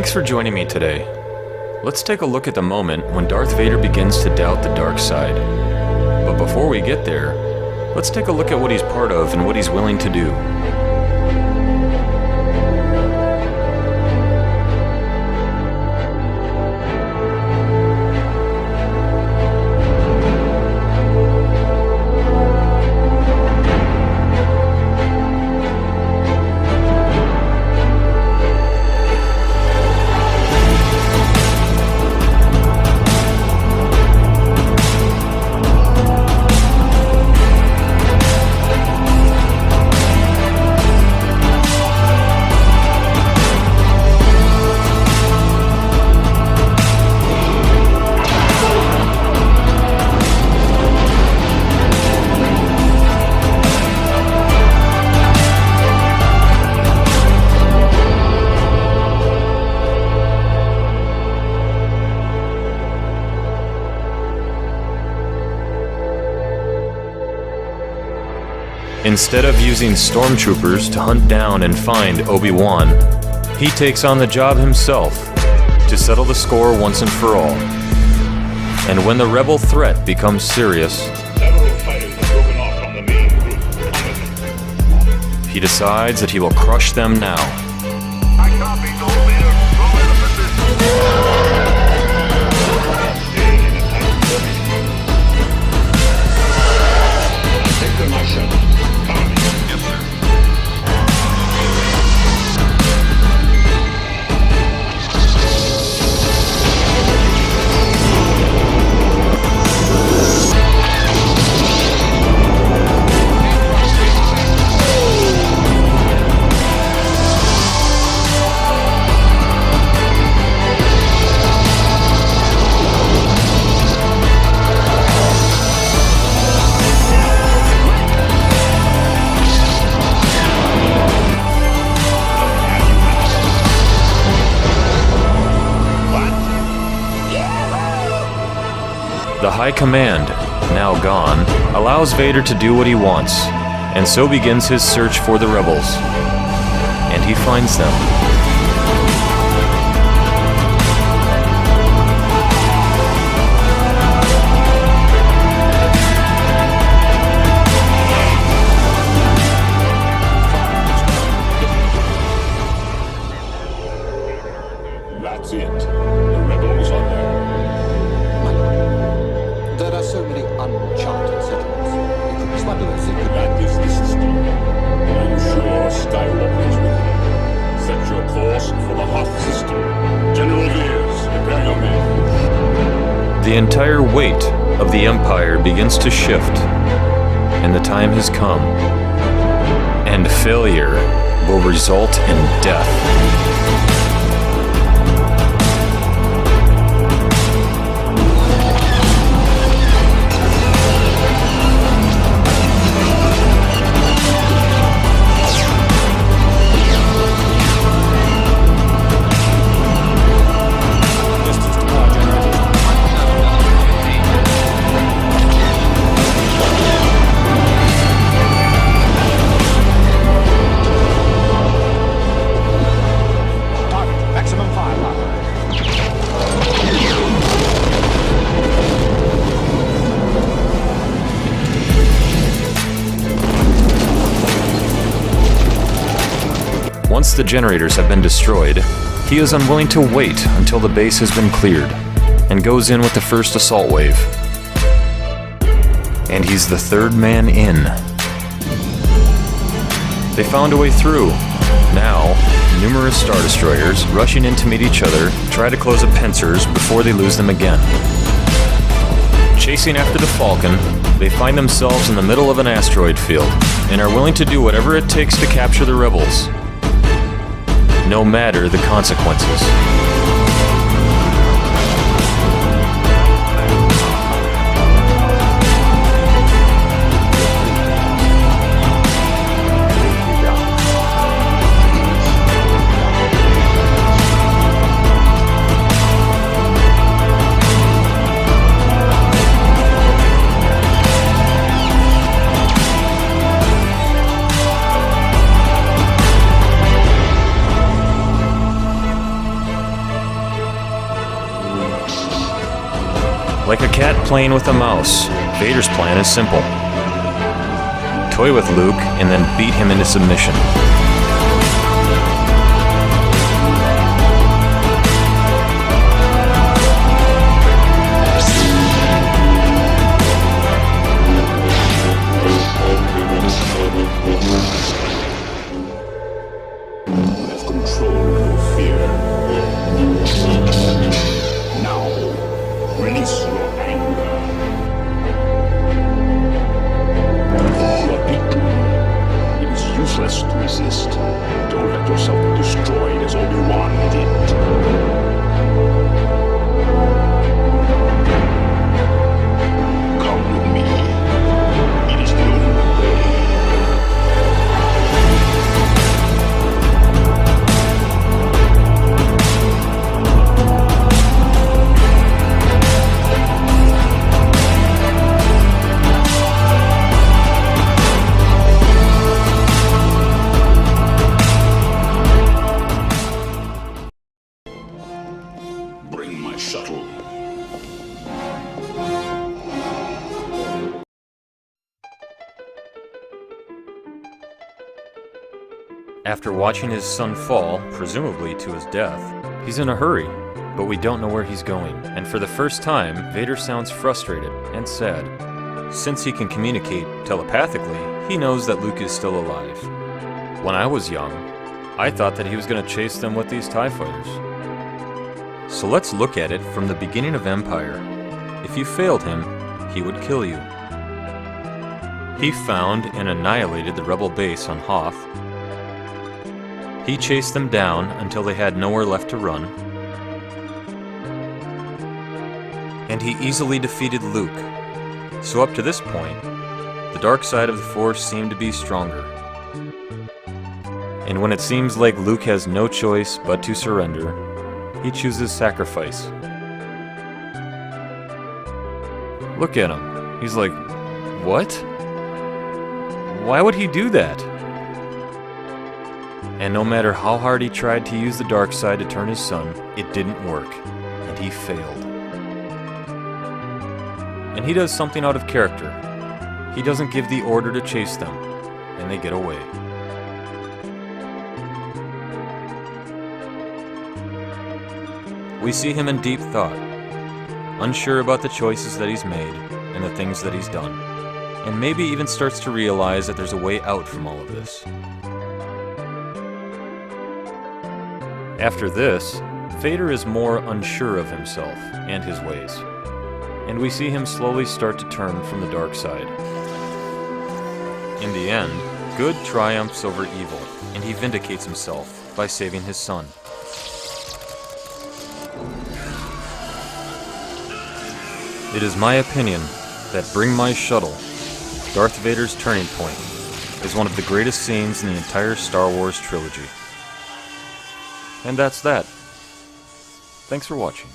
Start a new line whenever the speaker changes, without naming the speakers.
Thanks for joining me today. Let's take a look at the moment when Darth Vader begins to doubt the dark side. But before we get there, let's take a look at what he's part of and what he's willing to do. Instead of using stormtroopers to hunt down and find Obi-Wan, he takes on the job himself to settle the score once and for all. And when the rebel threat becomes serious,
several fighters have broken off from the main group.
he decides that he will crush them now.
I copy, Darth Vader. Roll in the position. Stay in the tight position. I'll take them myself. Yes, sir.
The High Command, now gone, allows Vader to do what he wants, and so begins his search for the rebels. And he finds them.
That's it. The rebels are there.
There are so many uncharted settlements. It is wondrous it could...
That is the system. I'm sure Skywalker is with you. Set your course for the Hoth system. General Veers, prepare your men.
The entire weight of the Empire begins to shift, and the time has come. And failure will result in death. Once the generators have been destroyed, he is unwilling to wait until the base has been cleared, and goes in with the first assault wave. And he's the third man in. They found a way through. Now, numerous Star Destroyers, rushing in to meet each other, try to close up pincers before they lose them again. Chasing after the Falcon, they find themselves in the middle of an asteroid field, and are willing to do whatever it takes to capture the rebels, no matter the consequences. Like a cat playing with a mouse, Vader's plan is simple. Toy with Luke and then beat him into submission.
Have control your fear. Now, release your anger. You are beaten. It is useless to resist. Don't let yourself be destroyed as Obi-Wan did. Come with me. It is the only way. Bring my shuttle.
After watching his son fall, presumably to his death, he's in a hurry, but we don't know where he's going. And for the first time, Vader sounds frustrated and sad. Since he can communicate telepathically, he knows that Luke is still alive. When I was young, I thought that he was going to chase them with these TIE fighters. So let's look at it from the beginning of Empire. If you failed him, he would kill you. He found and annihilated the rebel base on Hoth. He chased them down until they had nowhere left to run. And he easily defeated Luke. So up to this point, the dark side of the Force seemed to be stronger. And when it seems like Luke has no choice but to surrender, he chooses sacrifice. Look at him. He's like, what? Why would he do that? And no matter how hard he tried to use the dark side to turn his son, it didn't work, and he failed. And he does something out of character. He doesn't give the order to chase them, and they get away. We see him in deep thought, unsure about the choices that he's made and the things that he's done, and maybe even starts to realize that there's a way out from all of this. After this, Vader is more unsure of himself and his ways, and we see him slowly start to turn from the dark side. In the end, good triumphs over evil, and he vindicates himself by saving his son. It is my opinion that Bring My Shuttle, Darth Vader's turning point, is one of the greatest scenes in the entire Star Wars trilogy. And that's that. Thanks for watching.